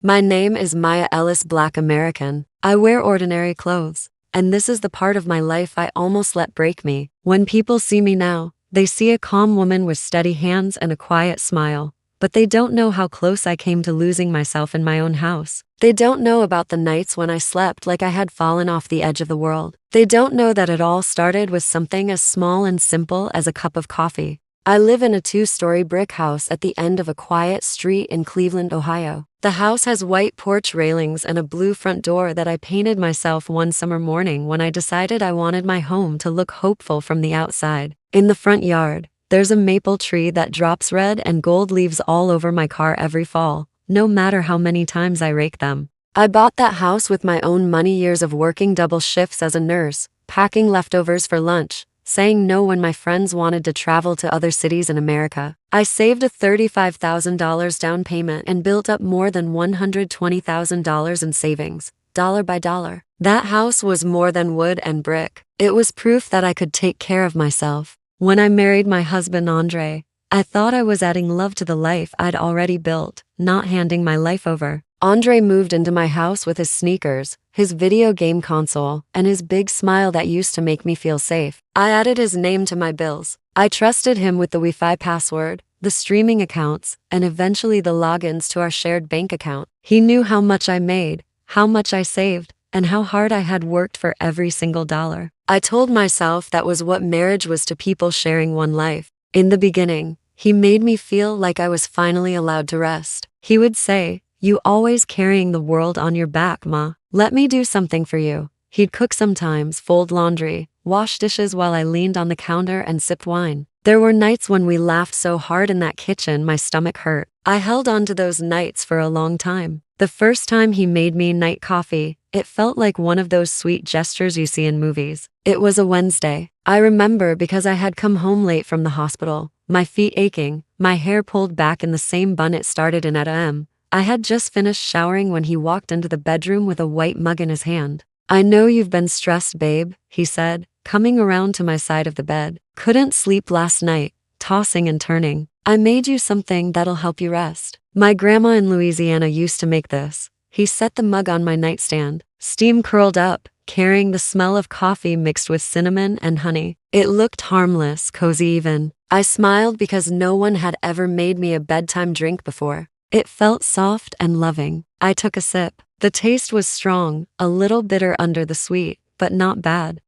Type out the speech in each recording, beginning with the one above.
My name is Maya Ellis, Black American. I wear ordinary clothes. And this is the part of my life I almost let break me. When people see me now, they see a calm woman with steady hands and a quiet smile. But they don't know how close I came to losing myself in my own house. They don't know about the nights when I slept like I had fallen off the edge of the world. They don't know that it all started with something as small and simple as a cup of coffee. I live in a 2-story brick house at the end of a quiet street in Cleveland, Ohio. The house has white porch railings and a blue front door that I painted myself one summer morning when I decided I wanted my home to look hopeful from the outside. In the front yard, there's a maple tree that drops red and gold leaves all over my car every fall, no matter how many times I rake them. I bought that house with my own money, years of working double shifts as a nurse, packing leftovers for lunch, saying no when my friends wanted to travel to other cities in America. I saved a $35,000 down payment and built up more than $120,000 in savings, dollar by dollar. That house was more than wood and brick. It was proof that I could take care of myself. When I married my husband Andre, I thought I was adding love to the life I'd already built, not handing my life over. Andre moved into my house with his sneakers, his video game console, and his big smile that used to make me feel safe. I added his name to my bills. I trusted him with the Wi-Fi password, the streaming accounts, and eventually the logins to our shared bank account. He knew how much I made, how much I saved, and how hard I had worked for every single dollar. I told myself that was what marriage was to people sharing one life. In the beginning, he made me feel like I was finally allowed to rest. He would say, "You always carrying the world on your back, ma. Let me do something for you." He'd cook sometimes, fold laundry, wash dishes while I leaned on the counter and sipped wine. There were nights when we laughed so hard in that kitchen my stomach hurt. I held on to those nights for a long time. The first time he made me night coffee, it felt like one of those sweet gestures you see in movies. It was a Wednesday. I remember because I had come home late from the hospital, my feet aching, my hair pulled back in the same bun it started in at a.m. I had just finished showering when he walked into the bedroom with a white mug in his hand. "I know you've been stressed, babe," he said, coming around to my side of the bed. "Couldn't sleep last night, tossing and turning. I made you something that'll help you rest. My grandma in Louisiana used to make this." He set the mug on my nightstand, steam curled up, carrying the smell of coffee mixed with cinnamon and honey. It looked harmless, cozy even. I smiled because no one had ever made me a bedtime drink before. It felt soft and loving. I took a sip. The taste was strong, a little bitter under the sweet, but not bad.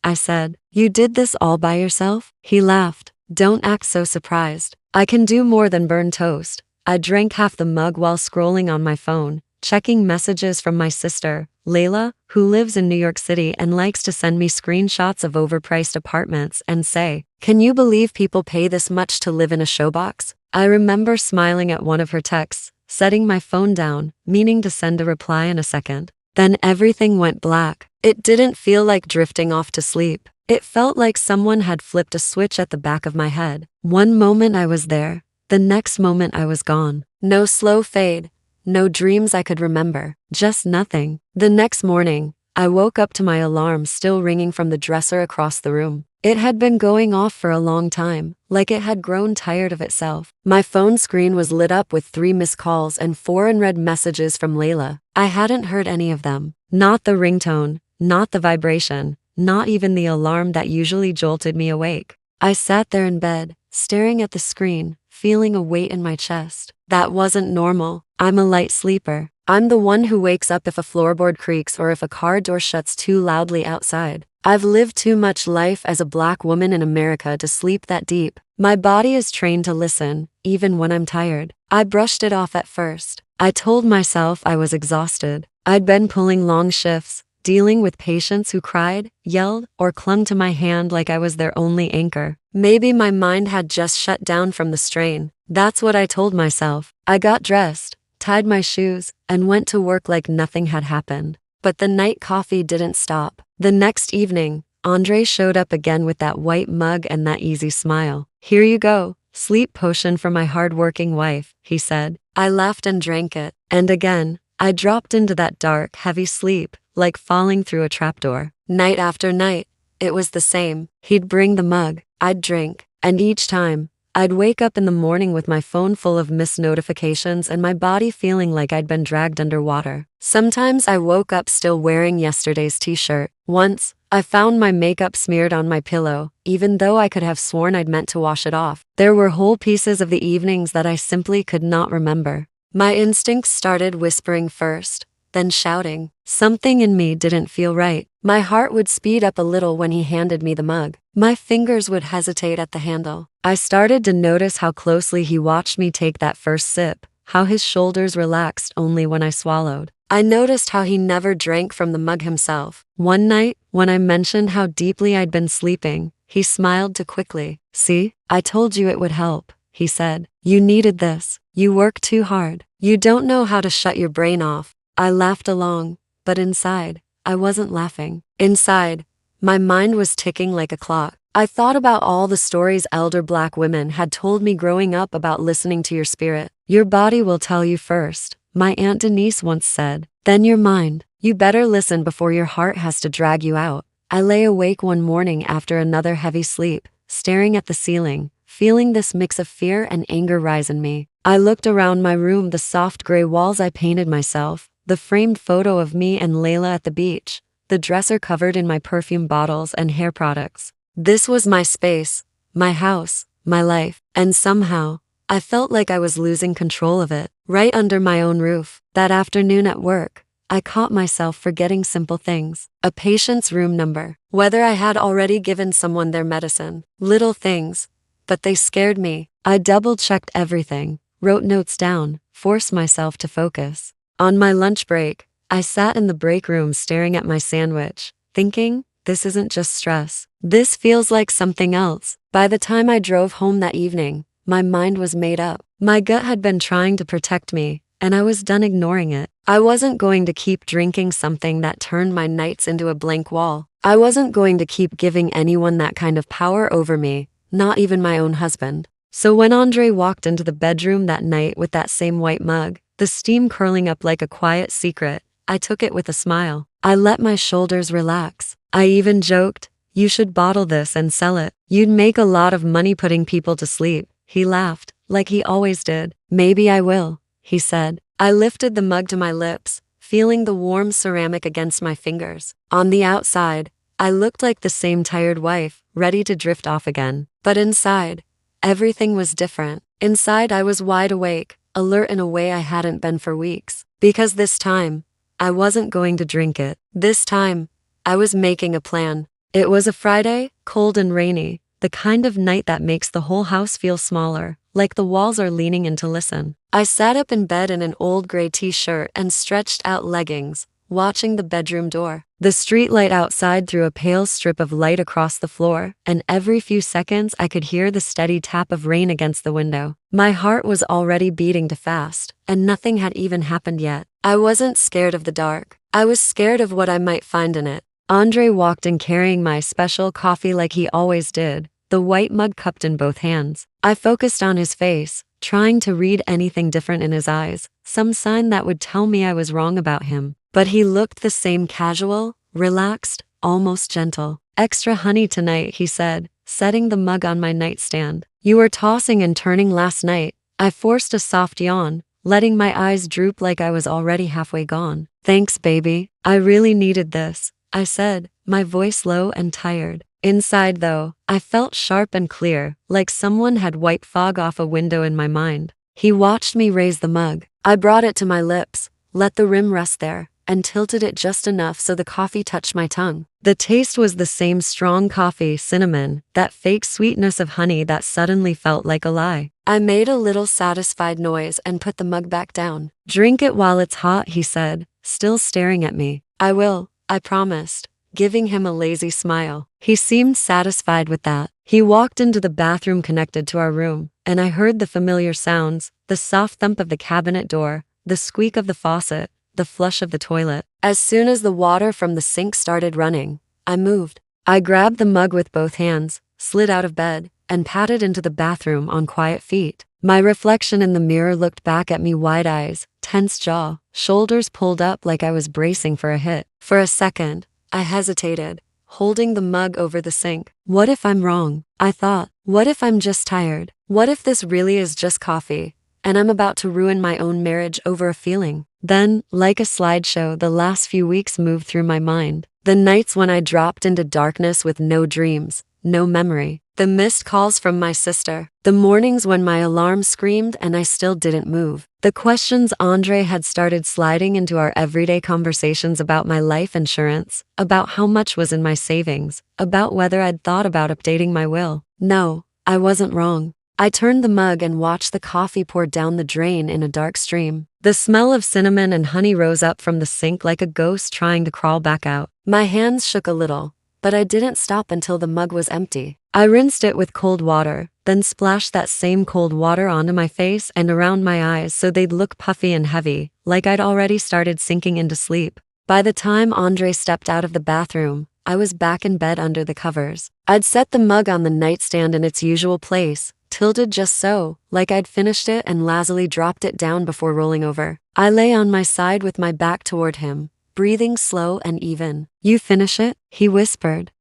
I said. "You did this all by yourself?" He laughed. "Don't act so surprised. I can do more than burn toast." I drank half the mug while scrolling on my phone, checking messages from my sister, Layla, who lives in New York City and likes to send me screenshots of overpriced apartments and say, "Can you believe people pay this much to live in a showbox?" I remember smiling at one of her texts, setting my phone down, meaning to send a reply in a second. Then everything went black. It didn't feel like drifting off to sleep. It felt like someone had flipped a switch at the back of my head. One moment I was there, the next moment I was gone. No slow fade, no dreams I could remember, just nothing. The next morning, I woke up to my alarm still ringing from the dresser across the room. It had been going off for a long time, like it had grown tired of itself. My phone screen was lit up with 3 missed calls and 4 unread messages from Layla. I hadn't heard any of them. Not the ringtone, not the vibration, not even the alarm that usually jolted me awake. I sat there in bed, staring at the screen, feeling a weight in my chest. That wasn't normal. I'm a light sleeper. I'm the one who wakes up if a floorboard creaks or if a car door shuts too loudly outside. I've lived too much life as a Black woman in America to sleep that deep. My body is trained to listen, even when I'm tired. I brushed it off at first. I told myself I was exhausted. I'd been pulling long shifts, dealing with patients who cried, yelled, or clung to my hand like I was their only anchor. Maybe my mind had just shut down from the strain. That's what I told myself. I got dressed, tied my shoes, and went to work like nothing had happened. But the night coffee didn't stop. The next evening, Andre showed up again with that white mug and that easy smile. "Here you go, sleep potion for my hard-working wife," he said. I laughed and drank it. And again, I dropped into that dark, heavy sleep, like falling through a trapdoor. Night after night, it was the same. He'd bring the mug, I'd drink, and each time, I'd wake up in the morning with my phone full of missed notifications and my body feeling like I'd been dragged underwater. Sometimes I woke up still wearing yesterday's t-shirt. Once, I found my makeup smeared on my pillow, even though I could have sworn I'd meant to wash it off. There were whole pieces of the evenings that I simply could not remember. My instincts started whispering first, then shouting. Something in me didn't feel right. My heart would speed up a little when he handed me the mug. My fingers would hesitate at the handle. I started to notice how closely he watched me take that first sip, how his shoulders relaxed only when I swallowed. I noticed how he never drank from the mug himself. One night, when I mentioned how deeply I'd been sleeping, he smiled too quickly. "See, I told you it would help," he said. "You needed this. You work too hard. You don't know how to shut your brain off." I laughed along, but inside, I wasn't laughing. Inside, my mind was ticking like a clock. I thought about all the stories elder Black women had told me growing up about listening to your spirit. "Your body will tell you first," my Aunt Denise once said. "Then your mind. You better listen before your heart has to drag you out." I lay awake one morning after another heavy sleep, staring at the ceiling, feeling this mix of fear and anger rise in me. I looked around my room, the soft gray walls I painted myself, the framed photo of me and Layla at the beach, the dresser covered in my perfume bottles and hair products. This was my space, my house, my life, and somehow, I felt like I was losing control of it. Right under my own roof, that afternoon at work, I caught myself forgetting simple things. A patient's room number, whether I had already given someone their medicine. Little things, but they scared me. I double-checked everything, wrote notes down, forced myself to focus. On my lunch break, I sat in the break room staring at my sandwich, thinking, this isn't just stress. This feels like something else. By the time I drove home that evening, my mind was made up. My gut had been trying to protect me, and I was done ignoring it. I wasn't going to keep drinking something that turned my nights into a blank wall. I wasn't going to keep giving anyone that kind of power over me, not even my own husband. So when Andre walked into the bedroom that night with that same white mug, the steam curling up like a quiet secret, I took it with a smile. I let my shoulders relax. I even joked, "You should bottle this and sell it. You'd make a lot of money putting people to sleep." He laughed, like he always did. "Maybe I will," he said. I lifted the mug to my lips, feeling the warm ceramic against my fingers. On the outside, I looked like the same tired wife, ready to drift off again. But inside, everything was different. Inside I was wide awake, alert in a way I hadn't been for weeks. Because this time, I wasn't going to drink it. This time, I was making a plan. It was a Friday, cold and rainy, the kind of night that makes the whole house feel smaller, like the walls are leaning in to listen. I sat up in bed in an old gray t-shirt and stretched out leggings, watching the bedroom door. The streetlight outside threw a pale strip of light across the floor, and every few seconds I could hear the steady tap of rain against the window. My heart was already beating too fast, and nothing had even happened yet. I wasn't scared of the dark. I was scared of what I might find in it. Andre walked in carrying my special coffee like he always did, the white mug cupped in both hands. I focused on his face, trying to read anything different in his eyes, some sign that would tell me I was wrong about him. But he looked the same, casual, relaxed, almost gentle. "Extra honey tonight," he said, setting the mug on my nightstand. "You were tossing and turning last night." I forced a soft yawn, letting my eyes droop like I was already halfway gone. "Thanks, baby. I really needed this," I said, my voice low and tired. Inside, though, I felt sharp and clear, like someone had wiped fog off a window in my mind. He watched me raise the mug. I brought it to my lips, let the rim rest there, and tilted it just enough so the coffee touched my tongue. The taste was the same strong coffee, cinnamon, that fake sweetness of honey that suddenly felt like a lie. I made a little satisfied noise and put the mug back down. "Drink it while it's hot," he said, still staring at me. "I will," I promised, giving him a lazy smile. He seemed satisfied with that. He walked into the bathroom connected to our room, and I heard the familiar sounds, the soft thump of the cabinet door, the squeak of the faucet, the flush of the toilet. As soon as the water from the sink started running, I moved. I grabbed the mug with both hands, slid out of bed, and padded into the bathroom on quiet feet. My reflection in the mirror looked back at me, wide eyes, tense jaw, shoulders pulled up like I was bracing for a hit. For a second, I hesitated, holding the mug over the sink. What if I'm wrong? I thought. What if I'm just tired? What if this really is just coffee, and I'm about to ruin my own marriage over a feeling? Then, like a slideshow, the last few weeks moved through my mind. The nights when I dropped into darkness with no dreams, no memory. The missed calls from my sister. The mornings when my alarm screamed and I still didn't move. The questions Andre had started sliding into our everyday conversations about my life insurance, about how much was in my savings, about whether I'd thought about updating my will. No, I wasn't wrong. I turned the mug and watched the coffee pour down the drain in a dark stream. The smell of cinnamon and honey rose up from the sink like a ghost trying to crawl back out. My hands shook a little, but I didn't stop until the mug was empty. I rinsed it with cold water, then splashed that same cold water onto my face and around my eyes so they'd look puffy and heavy, like I'd already started sinking into sleep. By the time Andre stepped out of the bathroom, I was back in bed under the covers. I'd set the mug on the nightstand in its usual place, tilted just so, like I'd finished it and lazily dropped it down before rolling over. I lay on my side with my back toward him, breathing slow and even. "You finish it?" he whispered.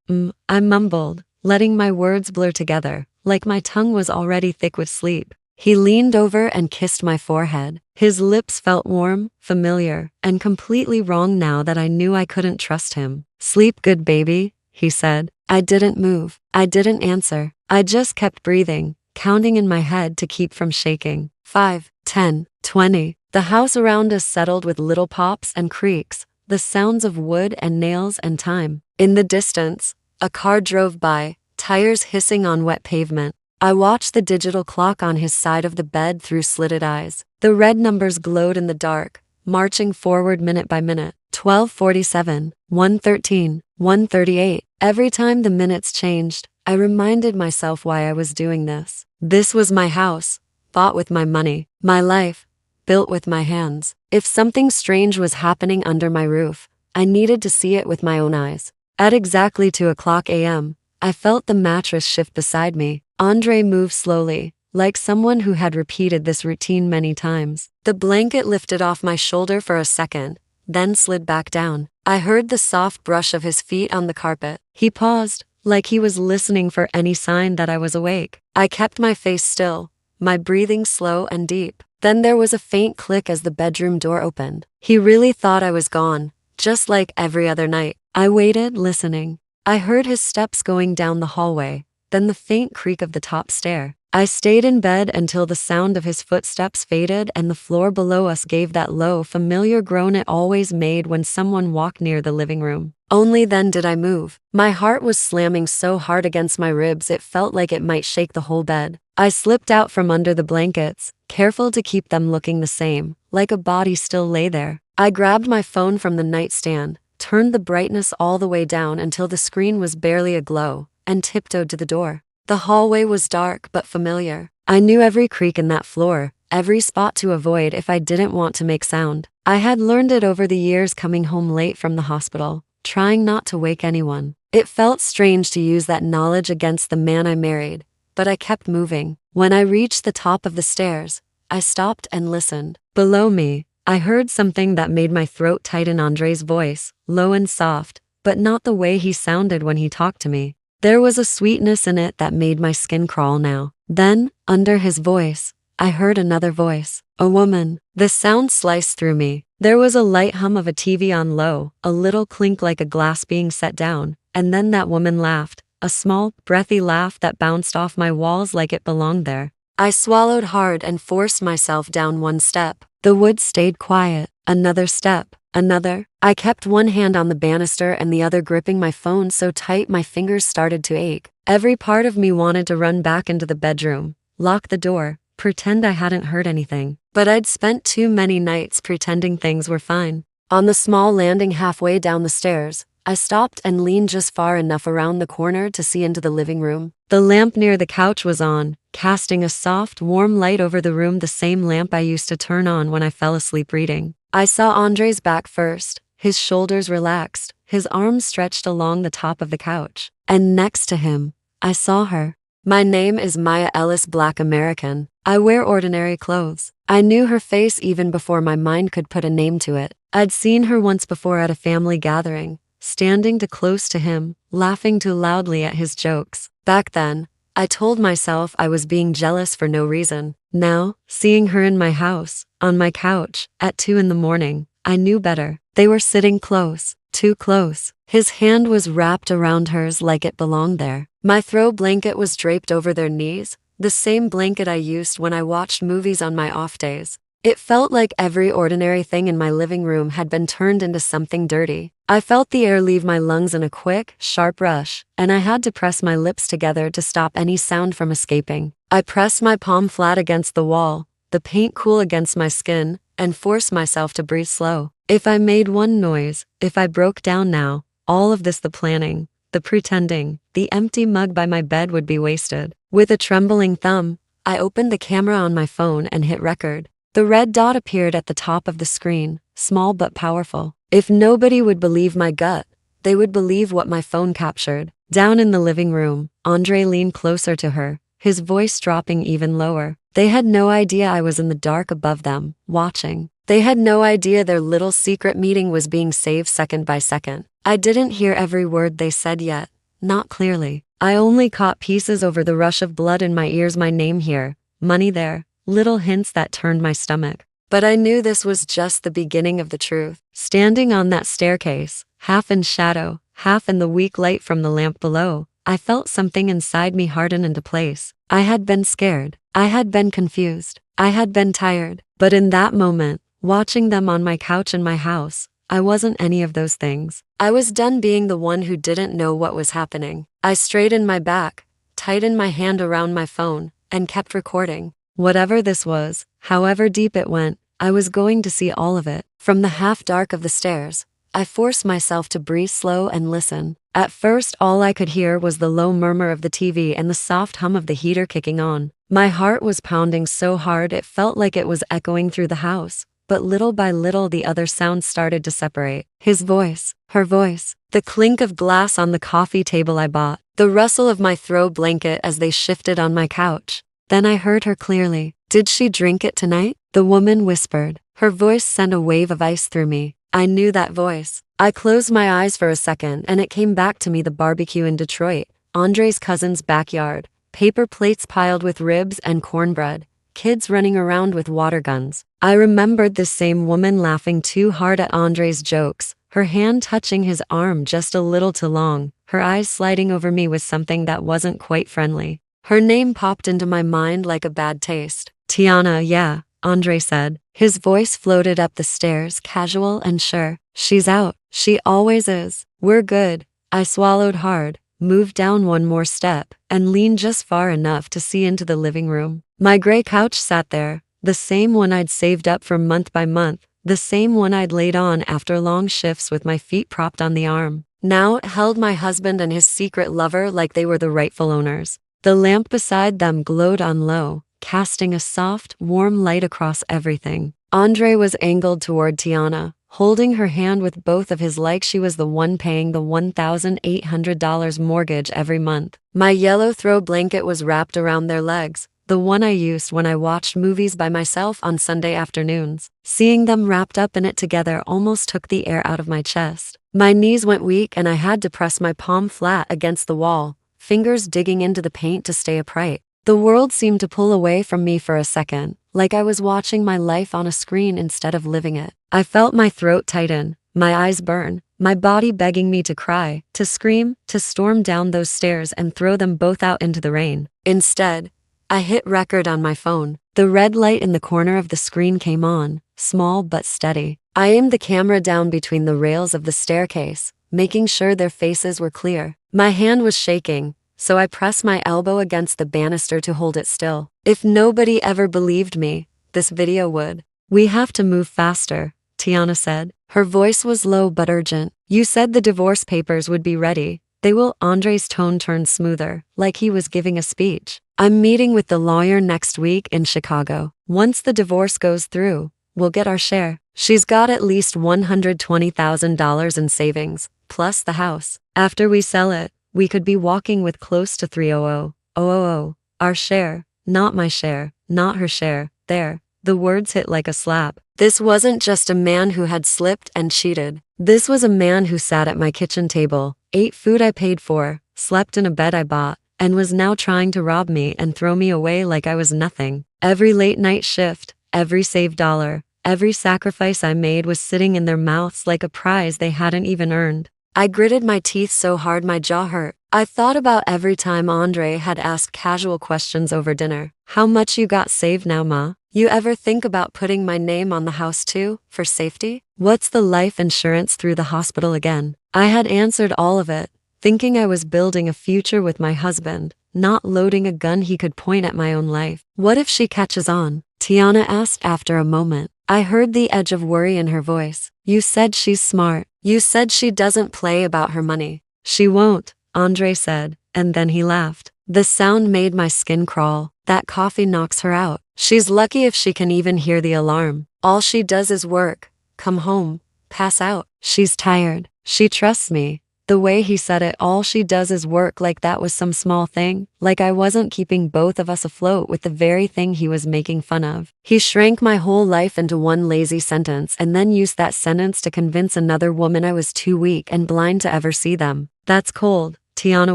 I mumbled, letting my words blur together, like my tongue was already thick with sleep. He leaned over and kissed my forehead. His lips felt warm, familiar, and completely wrong now that I knew I couldn't trust him. "Sleep good, baby," he said. I didn't move. I didn't answer. I just kept breathing, counting in my head to keep from shaking. 5, 10, 20. The house around us settled with little pops and creaks, the sounds of wood and nails and time. In the distance, a car drove by, tires hissing on wet pavement. I watched the digital clock on his side of the bed through slitted eyes. The red numbers glowed in the dark, marching forward minute by minute. 12:47, 1:13, 1:38. Every time the minutes changed, I reminded myself why I was doing this. This was my house, bought with my money, my life, built with my hands. If something strange was happening under my roof, I needed to see it with my own eyes. At exactly 2:00 a.m., I felt the mattress shift beside me. Andre moved slowly, like someone who had repeated this routine many times. The blanket lifted off my shoulder for a second, then slid back down. I heard the soft brush of his feet on the carpet. He paused, like he was listening for any sign that I was awake. I kept my face still, my breathing slow and deep. Then there was a faint click as the bedroom door opened. He really thought I was gone, just like every other night. I waited, listening. I heard his steps going down the hallway, then the faint creak of the top stair. I stayed in bed until the sound of his footsteps faded and the floor below us gave that low, familiar groan it always made when someone walked near the living room. Only then did I move. My heart was slamming so hard against my ribs it felt like it might shake the whole bed. I slipped out from under the blankets, careful to keep them looking the same, like a body still lay there. I grabbed my phone from the nightstand, turned the brightness all the way down until the screen was barely aglow, and tiptoed to the door. The hallway was dark but familiar. I knew every creak in that floor, every spot to avoid if I didn't want to make sound. I had learned it over the years coming home late from the hospital, trying not to wake anyone. It felt strange to use that knowledge against the man I married, but I kept moving. When I reached the top of the stairs, I stopped and listened. Below me, I heard something that made my throat tighten. Andre's voice, low and soft, but not the way he sounded when he talked to me. There was a sweetness in it that made my skin crawl now. Then, under his voice, I heard another voice. A woman. The sound sliced through me. There was a light hum of a TV on low, a little clink like a glass being set down, and then that woman laughed, a small, breathy laugh that bounced off my walls like it belonged there. I swallowed hard and forced myself down one step. The wood stayed quiet. Another step. Another. I kept one hand on the banister and the other gripping my phone so tight my fingers started to ache. Every part of me wanted to run back into the bedroom, lock the door, pretend I hadn't heard anything. But I'd spent too many nights pretending things were fine. On the small landing halfway down the stairs, I stopped and leaned just far enough around the corner to see into the living room. The lamp near the couch was on, casting a soft, warm light over the room, the same lamp I used to turn on when I fell asleep reading. I saw Andre's back first, his shoulders relaxed, his arms stretched along the top of the couch. And next to him, I saw her. My name is Maya Ellis, Black American. I wear ordinary clothes. I knew her face even before my mind could put a name to it. I'd seen her once before at a family gathering, standing too close to him, laughing too loudly at his jokes. Back then, I told myself I was being jealous for no reason. Now, seeing her in my house, on my couch, at 2 in the morning, I knew better. They were sitting close, too close. His hand was wrapped around hers like it belonged there. My throw blanket was draped over their knees, the same blanket I used when I watched movies on my off days. It felt like every ordinary thing in my living room had been turned into something dirty. I felt the air leave my lungs in a quick, sharp rush, and I had to press my lips together to stop any sound from escaping. I pressed my palm flat against the wall, the paint cool against my skin, and forced myself to breathe slow. If I made one noise, if I broke down now, all of this, the planning, the pretending, the empty mug by my bed would be wasted. With a trembling thumb, I opened the camera on my phone and hit record. The red dot appeared at the top of the screen, small but powerful. If nobody would believe my gut, they would believe what my phone captured. Down in the living room, Andre leaned closer to her, his voice dropping even lower. They had no idea I was in the dark above them, watching. They had no idea their little secret meeting was being saved second by second. I didn't hear every word they said yet, not clearly. I only caught pieces over the rush of blood in my ears, my name here, money there, little hints that turned my stomach. But I knew this was just the beginning of the truth. Standing on that staircase, half in shadow, half in the weak light from the lamp below, I felt something inside me harden into place. I had been scared. I had been confused. I had been tired. But in that moment, watching them on my couch in my house, I wasn't any of those things. I was done being the one who didn't know what was happening. I straightened my back, tightened my hand around my phone, and kept recording. Whatever this was, however deep it went, I was going to see all of it. From the half-dark of the stairs, I forced myself to breathe slow and listen. At first, all I could hear was the low murmur of the TV and the soft hum of the heater kicking on. My heart was pounding so hard it felt like it was echoing through the house. But little by little the other sounds started to separate. His voice, her voice, the clink of glass on the coffee table I bought, the rustle of my throw blanket as they shifted on my couch. Then I heard her clearly. Did she drink it tonight? The woman whispered. Her voice sent a wave of ice through me. I knew that voice. I closed my eyes for a second and it came back to me, the barbecue in Detroit, Andre's cousin's backyard, paper plates piled with ribs and cornbread, kids running around with water guns. I remembered this same woman laughing too hard at Andre's jokes, her hand touching his arm just a little too long, her eyes sliding over me with something that wasn't quite friendly. Her name popped into my mind like a bad taste. Tiana, yeah, Andre said. His voice floated up the stairs, casual and sure. She's out. She always is. We're good. I swallowed hard, moved down one more step, and leaned just far enough to see into the living room. My gray couch sat there, the same one I'd saved up for month by month, the same one I'd laid on after long shifts with my feet propped on the arm. Now it held my husband and his secret lover like they were the rightful owners. The lamp beside them glowed on low, casting a soft, warm light across everything. Andre was angled toward Tiana, holding her hand with both of his like she was the one paying the $1,800 mortgage every month. My yellow throw blanket was wrapped around their legs, the one I used when I watched movies by myself on Sunday afternoons. Seeing them wrapped up in it together almost took the air out of my chest. My knees went weak and I had to press my palm flat against the wall, fingers digging into the paint to stay upright. The world seemed to pull away from me for a second, like I was watching my life on a screen instead of living it. I felt my throat tighten, my eyes burn, my body begging me to cry, to scream, to storm down those stairs and throw them both out into the rain. Instead, I hit record on my phone. The red light in the corner of the screen came on, small but steady. I aimed the camera down between the rails of the staircase, making sure their faces were clear. My hand was shaking, so I pressed my elbow against the banister to hold it still. If nobody ever believed me, this video would. We have to move faster, Tiana said. Her voice was low but urgent. You said the divorce papers would be ready. They will. Andre's tone turned smoother, like he was giving a speech. I'm meeting with the lawyer next week in Chicago. Once the divorce goes through, we'll get our share. She's got at least $120,000 in savings, plus the house. After we sell it, we could be walking with close to $300,000. Our share, not my share, not her share. There, The words hit like a slap. This wasn't just a man who had slipped and cheated. This was a man who sat at my kitchen table, ate food I paid for, slept in a bed I bought, and was now trying to rob me and throw me away like I was nothing. Every late night shift, every saved dollar, every sacrifice I made was sitting in their mouths like a prize they hadn't even earned. I gritted my teeth so hard my jaw hurt. I thought about every time Andre had asked casual questions over dinner. How much you got saved now, ma? You ever think about putting my name on the house too, for safety? What's the life insurance through the hospital again? I had answered all of it, thinking I was building a future with my husband, not loading a gun he could point at my own life. What if she catches on? Tiana asked after a moment. I heard the edge of worry in her voice. You said she's smart. You said she doesn't play about her money. She won't, Andre said, and then he laughed. The sound made my skin crawl. That coffee knocks her out. She's lucky if she can even hear the alarm. All she does is work, come home, pass out. She's tired. She trusts me. The way he said it, all she does is work, like that was some small thing, like I wasn't keeping both of us afloat with the very thing he was making fun of. He shrank my whole life into one lazy sentence and then used that sentence to convince another woman I was too weak and blind to ever see them. That's cold, Tiana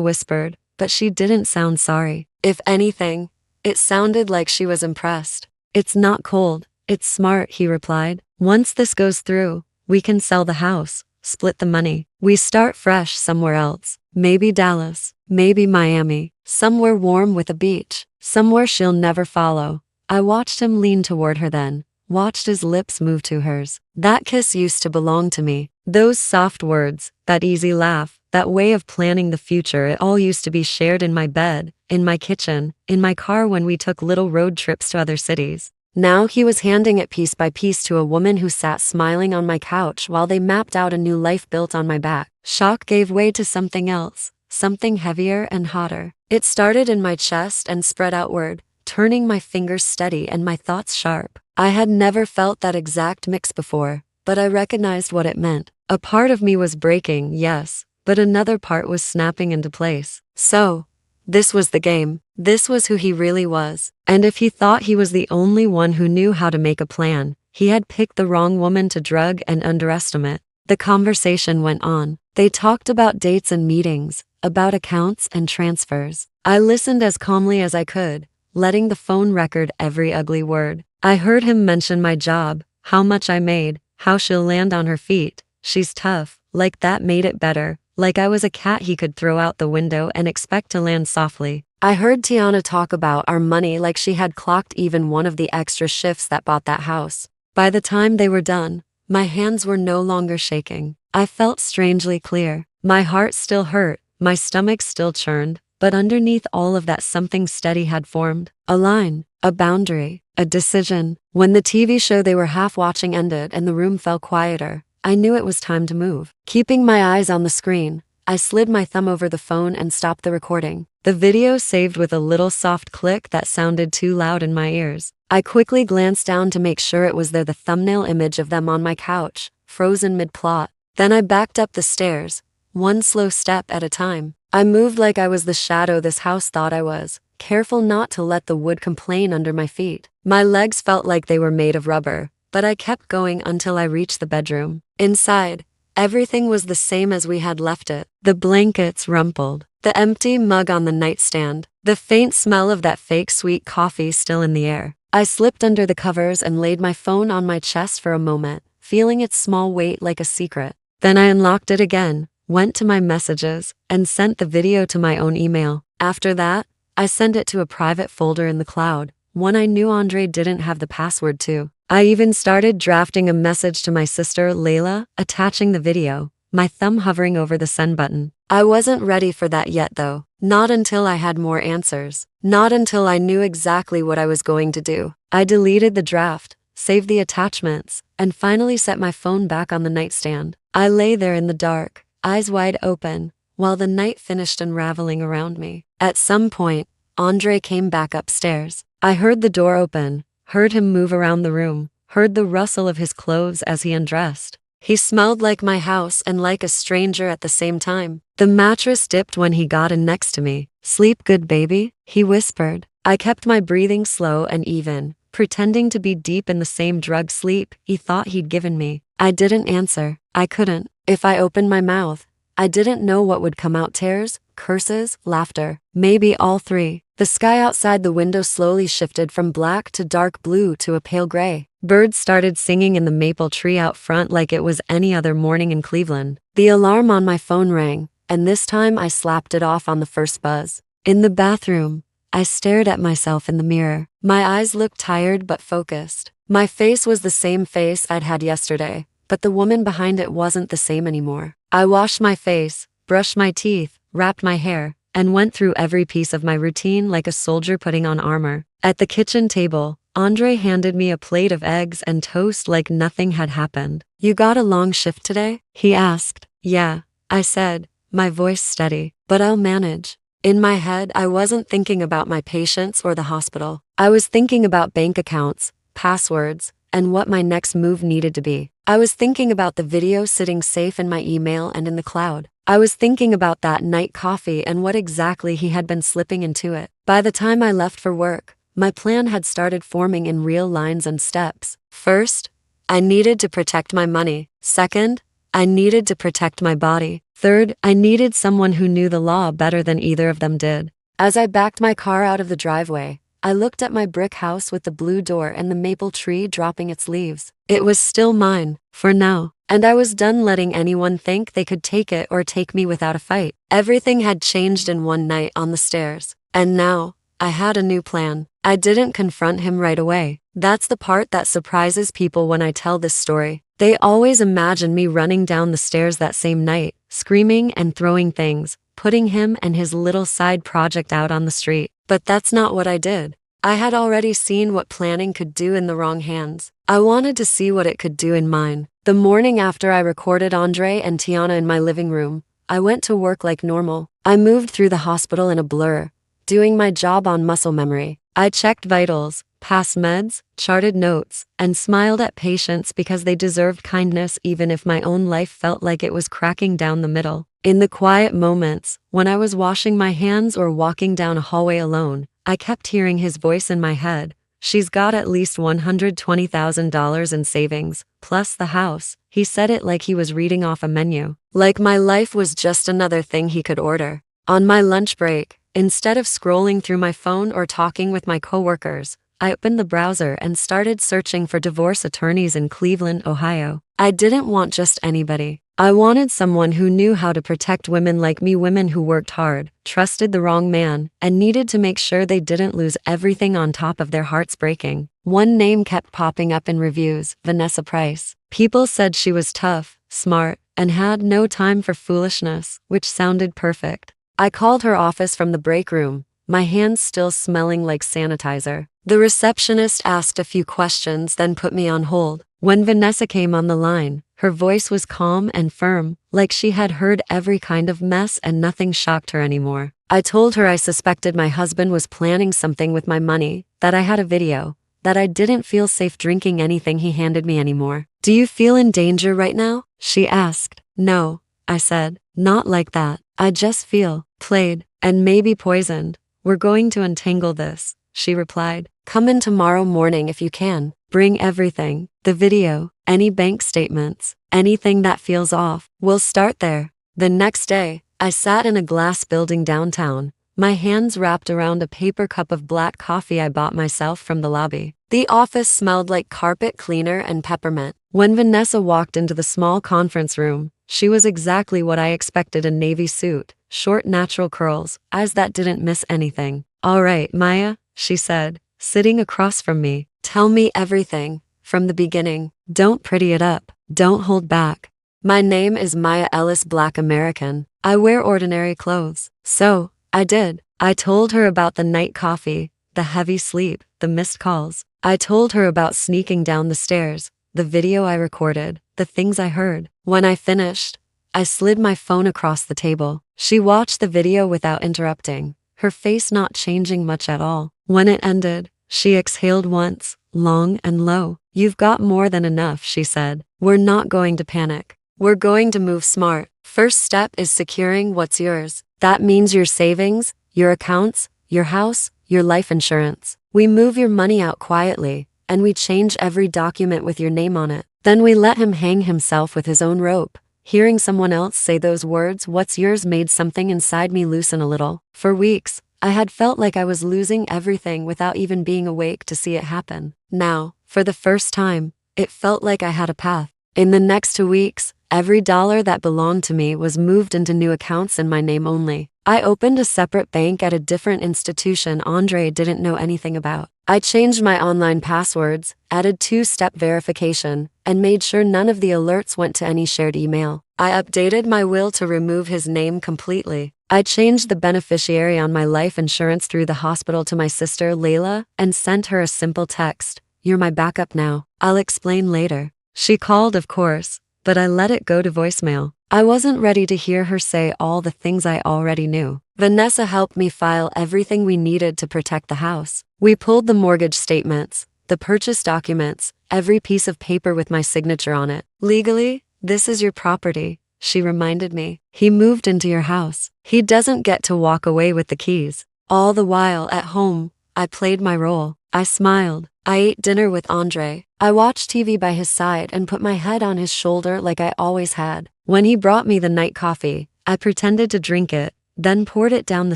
whispered, but she didn't sound sorry. If anything, it sounded like she was impressed. It's not cold, it's smart, he replied. Once this goes through, we can sell the house. Split the money. We start fresh somewhere else. Maybe Dallas. Maybe Miami. Somewhere warm with a beach. Somewhere she'll never follow. I watched him lean toward her then. Watched his lips move to hers. That kiss used to belong to me. Those soft words, that easy laugh, that way of planning the future, it all used to be shared in my bed, in my kitchen, in my car when we took little road trips to other cities. Now he was handing it piece by piece to a woman who sat smiling on my couch while they mapped out a new life built on my back. Shock gave way to something else, something heavier and hotter. It started in my chest and spread outward, turning my fingers steady and my thoughts sharp. I had never felt that exact mix before, but I recognized what it meant. A part of me was breaking, yes, but another part was snapping into place. So, this was the game. This was who he really was. And if he thought he was the only one who knew how to make a plan, he had picked the wrong woman to drug and underestimate. The conversation went on. They talked about dates and meetings, about accounts and transfers. I listened as calmly as I could, letting the phone record every ugly word. I heard him mention my job, how much I made, how she'll land on her feet. She's tough. Like that made it better. Like I was a cat he could throw out the window and expect to land softly. I heard Tiana talk about our money like she had clocked even one of the extra shifts that bought that house. By the time they were done, my hands were no longer shaking. I felt strangely clear. My heart still hurt, my stomach still churned, but underneath all of that something steady had formed. A line, a boundary, a decision. When the TV show they were half watching ended and the room fell quieter, I knew it was time to move. Keeping my eyes on the screen, I slid my thumb over the phone and stopped the recording. The video saved with a little soft click that sounded too loud in my ears. I quickly glanced down to make sure it was there, the thumbnail image of them on my couch, frozen mid-plot. Then I backed up the stairs, one slow step at a time. I moved like I was the shadow this house thought I was, careful not to let the wood complain under my feet. My legs felt like they were made of rubber, but I kept going until I reached the bedroom. Inside, everything was the same as we had left it. The blankets rumpled, the empty mug on the nightstand, the faint smell of that fake sweet coffee still in the air. I slipped under the covers and laid my phone on my chest for a moment, feeling its small weight like a secret. Then I unlocked it again, went to my messages, and sent the video to my own email. After that, I sent it to a private folder in the cloud, one I knew Andre didn't have the password to. I even started drafting a message to my sister, Layla, attaching the video, my thumb hovering over the send button. I wasn't ready for that yet though. Not until I had more answers. Not until I knew exactly what I was going to do. I deleted the draft, saved the attachments, and finally set my phone back on the nightstand. I lay there in the dark, eyes wide open, while the night finished unraveling around me. At some point, Andre came back upstairs. I heard the door open, heard him move around the room, heard the rustle of his clothes as he undressed. He smelled like my house and like a stranger at the same time. The mattress dipped when he got in next to me. "Sleep good, baby," he whispered. I kept my breathing slow and even, pretending to be deep in the same drug sleep he thought he'd given me. I didn't answer. I couldn't. If I opened my mouth, I didn't know what would come out: tears, curses, laughter. Maybe all three. The sky outside the window slowly shifted from black to dark blue to a pale gray. Birds started singing in the maple tree out front like it was any other morning in Cleveland. The alarm on my phone rang, and this time I slapped it off on the first buzz. In the bathroom, I stared at myself in the mirror. My eyes looked tired but focused. My face was the same face I'd had yesterday, but the woman behind it wasn't the same anymore. I washed my face, brushed my teeth, wrapped my hair, and went through every piece of my routine like a soldier putting on armor. At the kitchen table, Andre handed me a plate of eggs and toast like nothing had happened. "You got a long shift today?" he asked. "Yeah," I said, my voice steady, "but I'll manage." In my head, I wasn't thinking about my patients or the hospital. I was thinking about bank accounts, passwords, and what my next move needed to be. I was thinking about the video sitting safe in my email and in the cloud. I was thinking about that night coffee and what exactly he had been slipping into it. By the time I left for work, my plan had started forming in real lines and steps. First, I needed to protect my money. Second, I needed to protect my body. Third, I needed someone who knew the law better than either of them did. As I backed my car out of the driveway, I looked at my brick house with the blue door and the maple tree dropping its leaves. It was still mine, for now, and I was done letting anyone think they could take it or take me without a fight. Everything had changed in one night on the stairs, and now, I had a new plan. I didn't confront him right away. That's the part that surprises people when I tell this story. They always imagine me running down the stairs that same night, screaming and throwing things, putting him and his little side project out on the street. But that's not what I did. I had already seen what planning could do in the wrong hands. I wanted to see what it could do in mine. The morning after I recorded Andre and Tiana in my living room, I went to work like normal. I moved through the hospital in a blur, doing my job on muscle memory. I checked vitals, passed meds, charted notes, and smiled at patients because they deserved kindness even if my own life felt like it was cracking down the middle. In the quiet moments, when I was washing my hands or walking down a hallway alone, I kept hearing his voice in my head. "She's got at least $120,000 in savings, plus the house." He said it like he was reading off a menu, like my life was just another thing he could order. On my lunch break, instead of scrolling through my phone or talking with my coworkers, I opened the browser and started searching for divorce attorneys in Cleveland, Ohio. I didn't want just anybody. I wanted someone who knew how to protect women like me, women who worked hard, trusted the wrong man, and needed to make sure they didn't lose everything on top of their hearts breaking. One name kept popping up in reviews: Vanessa Price. People said she was tough, smart, and had no time for foolishness, which sounded perfect. I called her office from the break room, my hands still smelling like sanitizer. The receptionist asked a few questions, then put me on hold. When Vanessa came on the line, her voice was calm and firm, like she had heard every kind of mess and nothing shocked her anymore. I told her I suspected my husband was planning something with my money, that I had a video, that I didn't feel safe drinking anything he handed me anymore. "Do you feel in danger right now?" she asked. "No," I said, "not like that. I just feel played, and maybe poisoned. We're going to untangle this," she replied. "Come in tomorrow morning if you can. Bring everything, the video, any bank statements, anything that feels off. We'll start there." The next day, I sat in a glass building downtown, my hands wrapped around a paper cup of black coffee I bought myself from the lobby. The office smelled like carpet cleaner and peppermint. When Vanessa walked into the small conference room, she was exactly what I expected: a navy suit, short natural curls, eyes that didn't miss anything. "All right, Maya," she said, sitting across from me. "Tell me everything, from the beginning. Don't pretty it up. Don't hold back." "My name is Maya Ellis, Black American. I wear ordinary clothes." So, I did. I told her about the night coffee, the heavy sleep, the missed calls. I told her about sneaking down the stairs, the video I recorded, the things I heard. When I finished, I slid my phone across the table. She watched the video without interrupting, her face not changing much at all. When it ended, she exhaled once, long and low. "You've got more than enough," she said. "We're not going to panic. We're going to move smart. First step is securing what's yours. That means your savings, your accounts, your house, your life insurance. We move your money out quietly, and we change every document with your name on it. Then we let him hang himself with his own rope. Hearing someone else say those words, "What's yours," made something inside me loosen a little. For weeks, I had felt like I was losing everything without even being awake to see it happen. Now, for the first time, it felt like I had a path. In the next 2 weeks, every dollar that belonged to me was moved into new accounts in my name only. I opened a separate bank at a different institution Andre didn't know anything about. I changed my online passwords, added two-step verification, and made sure none of the alerts went to any shared email. I updated my will to remove his name completely. I changed the beneficiary on my life insurance through the hospital to my sister Layla and sent her a simple text, "You're my backup now. I'll explain later." She called, of course, but I let it go to voicemail. I wasn't ready to hear her say all the things I already knew. Vanessa helped me file everything we needed to protect the house. We pulled the mortgage statements, the purchase documents, every piece of paper with my signature on it. "Legally, this is your property," she reminded me. "He moved into your house. He doesn't get to walk away with the keys." All the while, at home, I played my role. I smiled. I ate dinner with Andre. I watched TV by his side and put my head on his shoulder like I always had. When he brought me the night coffee, I pretended to drink it, then poured it down the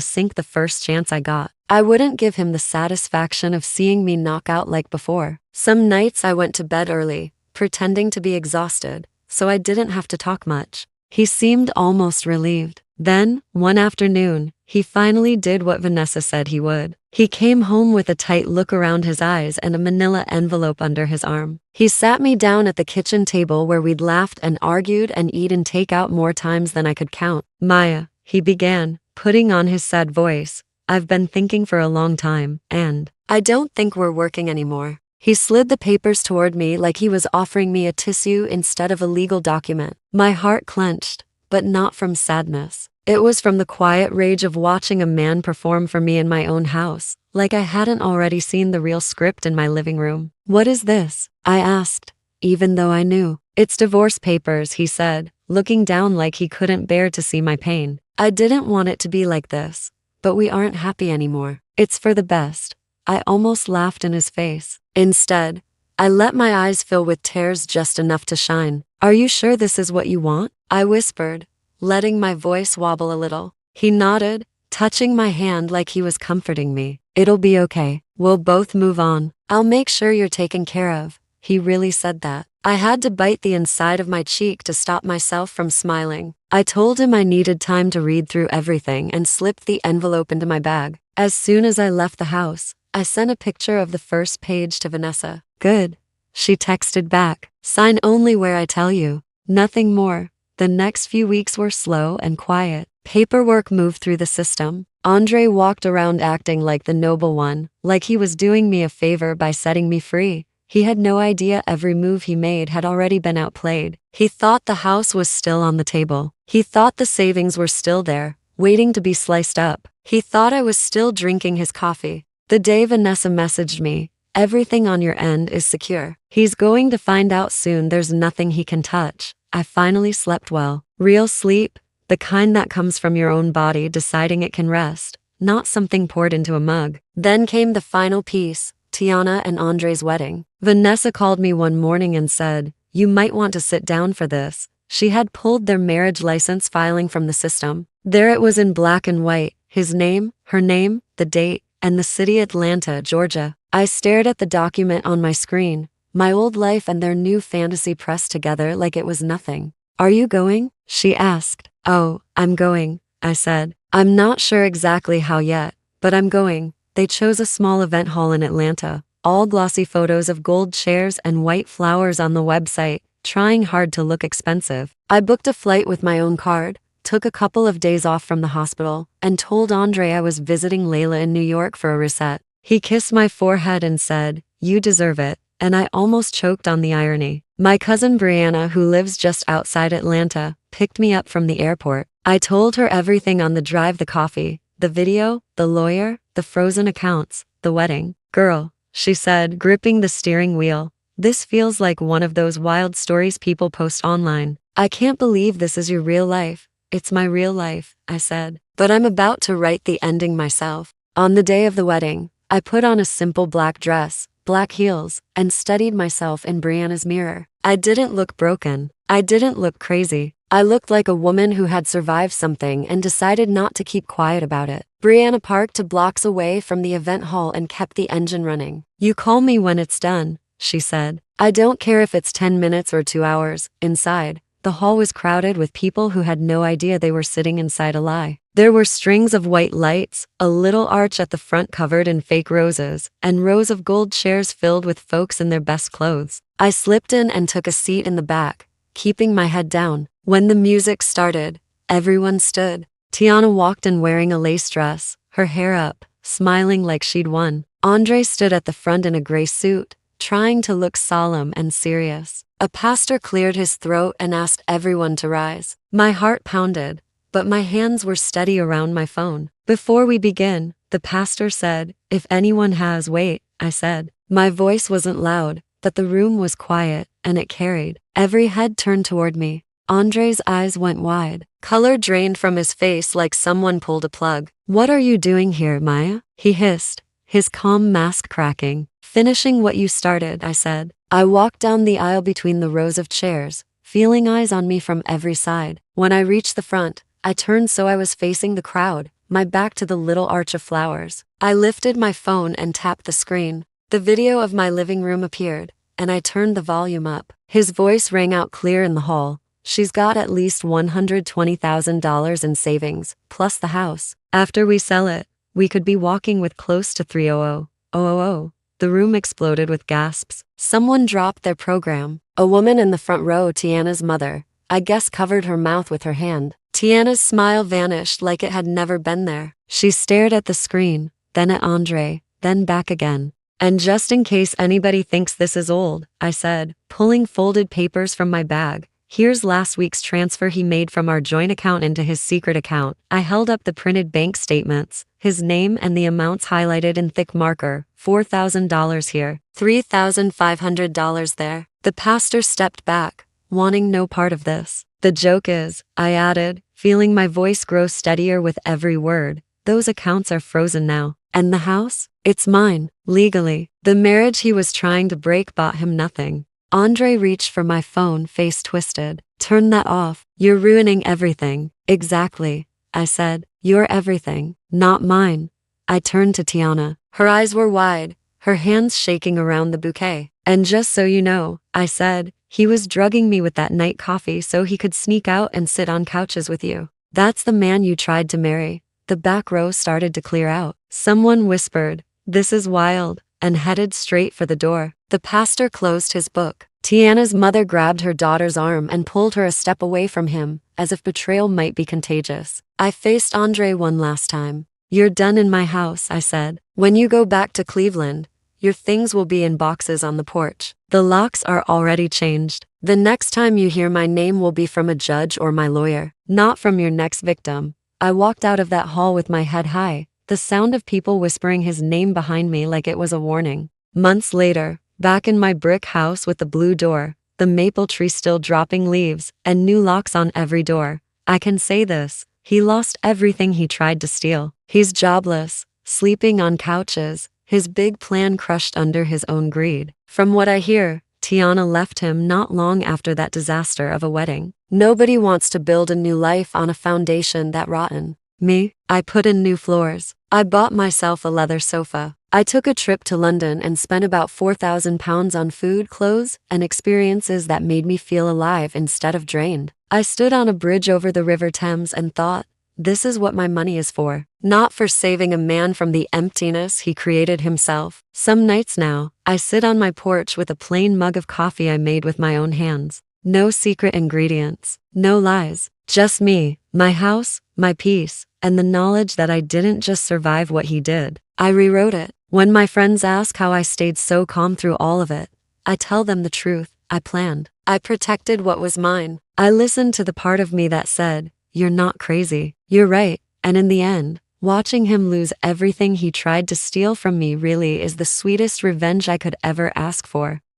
sink the first chance I got. I wouldn't give him the satisfaction of seeing me knock out like before. Some nights I went to bed early, pretending to be exhausted, so I didn't have to talk much. He seemed almost relieved. Then, one afternoon, he finally did what Vanessa said he would. He came home with a tight look around his eyes and a manila envelope under his arm. He sat me down at the kitchen table where we'd laughed and argued and eaten takeout more times than I could count. "Maya," he began, putting on his sad voice, "I've been thinking for a long time, and I don't think we're working anymore." He slid the papers toward me like he was offering me a tissue instead of a legal document. My heart clenched, but not from sadness. It was from the quiet rage of watching a man perform for me in my own house, like I hadn't already seen the real script in my living room. "What is this?" I asked, even though I knew. "It's divorce papers," he said, looking down like he couldn't bear to see my pain. "I didn't want it to be like this, but we aren't happy anymore. It's for the best." I almost laughed in his face. Instead, I let my eyes fill with tears just enough to shine. "Are you sure this is what you want?" I whispered, letting my voice wobble a little. He nodded, touching my hand like he was comforting me. "It'll be okay. We'll both move on. I'll make sure you're taken care of." He really said that. I had to bite the inside of my cheek to stop myself from smiling. I told him I needed time to read through everything and slipped the envelope into my bag. As soon as I left the house, I sent a picture of the first page to Vanessa. "Good," she texted back. "Sign only where I tell you. Nothing more." The next few weeks were slow and quiet. Paperwork moved through the system. Andre walked around acting like the noble one, like he was doing me a favor by setting me free. He had no idea every move he made had already been outplayed. He thought the house was still on the table. He thought the savings were still there, waiting to be sliced up. He thought I was still drinking his coffee. The day Vanessa messaged me, "Everything on your end is secure. He's going to find out soon there's nothing he can touch," I finally slept well. Real sleep, the kind that comes from your own body deciding it can rest, not something poured into a mug. Then came the final piece, Tiana and Andre's wedding. Vanessa called me one morning and said, "You might want to sit down for this." She had pulled their marriage license filing from the system. There it was in black and white, his name, her name, the date, and the city, Atlanta, Georgia. I stared at the document on my screen, my old life and their new fantasy pressed together like it was nothing. "Are you going?" she asked. "Oh, I'm going," I said. "I'm not sure exactly how yet, but I'm going." They chose a small event hall in Atlanta, all glossy photos of gold chairs and white flowers on the website, trying hard to look expensive. I booked a flight with my own card, took a couple of days off from the hospital, and told Andre I was visiting Layla in New York for a reset. He kissed my forehead and said, "You deserve it," and I almost choked on the irony. My cousin Brianna, who lives just outside Atlanta, picked me up from the airport. I told her everything on the drive: the coffee, the video, the lawyer, the frozen accounts, the wedding. "Girl," she said, gripping the steering wheel, "this feels like one of those wild stories people post online. I can't believe this is your real life." "It's my real life," I said, "but I'm about to write the ending myself." On the day of the wedding, I put on a simple black dress, black heels, and studied myself in Brianna's mirror. I didn't look broken. I didn't look crazy. I looked like a woman who had survived something and decided not to keep quiet about it. Brianna parked 2 blocks away from the event hall and kept the engine running. "You call me when it's done," she said. "I don't care if it's 10 minutes or 2 hours." Inside, the hall was crowded with people who had no idea they were sitting inside a lie. There were strings of white lights, a little arch at the front covered in fake roses, and rows of gold chairs filled with folks in their best clothes. I slipped in and took a seat in the back, keeping my head down. When the music started, everyone stood. Tiana walked in wearing a lace dress, her hair up, smiling like she'd won. Andre stood at the front in a gray suit, trying to look solemn and serious. A pastor cleared his throat and asked everyone to rise. My heart pounded, but my hands were steady around my phone. "Before we begin," the pastor said, "if anyone has, wait," I said. My voice wasn't loud, but the room was quiet, and it carried. Every head turned toward me. Andre's eyes went wide. Color drained from his face like someone pulled a plug. "What are you doing here, Maya?" he hissed, his calm mask cracking. "Finishing what you started," I said. I walked down the aisle between the rows of chairs, feeling eyes on me from every side. When I reached the front, I turned so I was facing the crowd, my back to the little arch of flowers. I lifted my phone and tapped the screen. The video of my living room appeared, and I turned the volume up. His voice rang out clear in the hall. "She's got at least $120,000 in savings, plus the house. After we sell it, we could be walking with close to 300,000. The room exploded with gasps. Someone dropped their program. A woman in the front row, Tiana's mother, I guess, covered her mouth with her hand. Tiana's smile vanished like it had never been there. She stared at the screen, then at Andre, then back again. "And just in case anybody thinks this is old," I said, pulling folded papers from my bag, "here's last week's transfer he made from our joint account into his secret account." I held up the printed bank statements, his name and the amounts highlighted in thick marker. $4,000 here, $3,500 there. The pastor stepped back, wanting no part of this. "The joke is," I added, feeling my voice grow steadier with every word, "those accounts are frozen now. And the house? It's mine, legally." The marriage he was trying to break bought him nothing. Andre reached for my phone, face twisted. "Turn that off. You're ruining everything." "Exactly," I said. "You're everything, not mine." I turned to Tiana. Her eyes were wide, her hands shaking around the bouquet. "And just so you know," I said, "he was drugging me with that night coffee so he could sneak out and sit on couches with you. That's the man you tried to marry." The back row started to clear out. Someone whispered, "This is wild," and headed straight for the door. The pastor closed his book. Tiana's mother grabbed her daughter's arm and pulled her a step away from him, as if betrayal might be contagious. I faced Andre one last time. "You're done in my house," I said. "When you go back to Cleveland, your things will be in boxes on the porch. The locks are already changed. The next time you hear my name will be from a judge or my lawyer, not from your next victim." I walked out of that hall with my head high, the sound of people whispering his name behind me like it was a warning. Months later, back in my brick house with the blue door, the maple tree still dropping leaves, and new locks on every door, I can say this: he lost everything he tried to steal. He's jobless, sleeping on couches, his big plan crushed under his own greed. From what I hear, Tiana left him not long after that disaster of a wedding. Nobody wants to build a new life on a foundation that rotten. Me, I put in new floors. I bought myself a leather sofa. I took a trip to London and spent about £4,000 on food, clothes, and experiences that made me feel alive instead of drained. I stood on a bridge over the River Thames and thought, this is what my money is for. Not for saving a man from the emptiness he created himself. Some nights now, I sit on my porch with a plain mug of coffee I made with my own hands. No secret ingredients, no lies, just me, my house, my peace, and the knowledge that I didn't just survive what he did. I rewrote it. When my friends ask how I stayed so calm through all of it, I tell them the truth. I planned. I protected what was mine. I listened to the part of me that said, "You're not crazy. You're right." And in the end, watching him lose everything he tried to steal from me really is the sweetest revenge I could ever ask for.